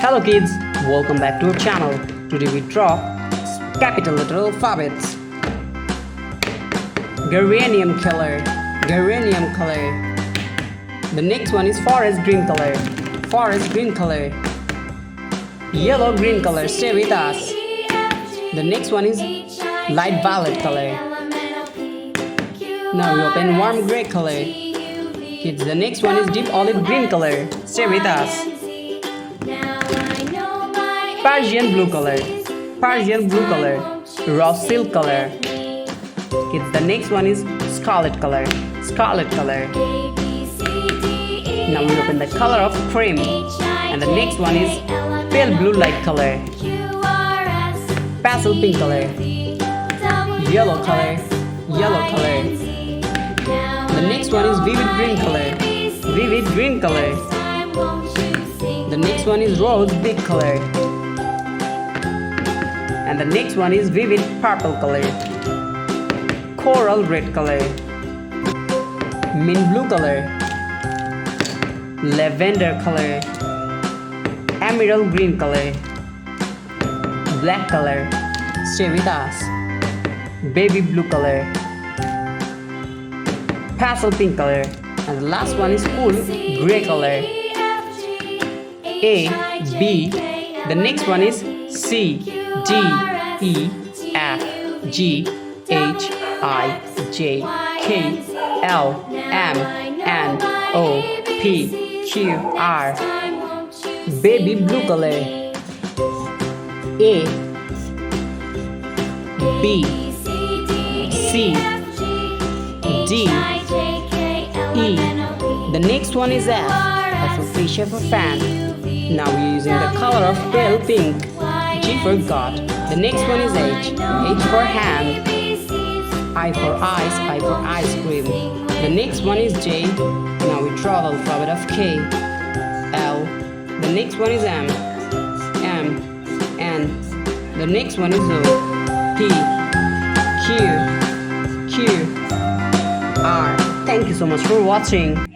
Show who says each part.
Speaker 1: Hello kids, welcome back to our channel. Today we draw capital letter alphabets. Geranium color, geranium color. The next one is forest green color, forest green color. Yellow green color, stay with us. The next one is light violet color. Now we open warm gray color. Kids, the next one is deep olive green color. Stay with us. Persian blue color, Persian blue color. Raw silk color. Kids, the next one is scarlet color, scarlet color. Now we open the color of cream. And the next one is pale blue light color, pastel pink color, yellow color, yellow color. The next one is vivid green color, vivid green color. The next one is rose big color. And the next one is vivid purple color, coral red color, mint blue color, lavender color, emerald green color, black color, stay with us, baby blue color, pastel pink color, and the last one is cool gray color. A, B, the next one is C, D, E, F, G, H, I, J, K, L, M, N, O, P, Q, R. Baby blue color. A, B, C, D, E. The next one is F. F for fish, F for fan. Now we're using the color of pale pink. G for God. The next one is H. H for hand. I for eyes, I for ice cream. The next one is J. Now we draw the alphabet of K. L. The next one is M. M. N. The next one is O. P. Q. Q. R. Thank you so much for watching.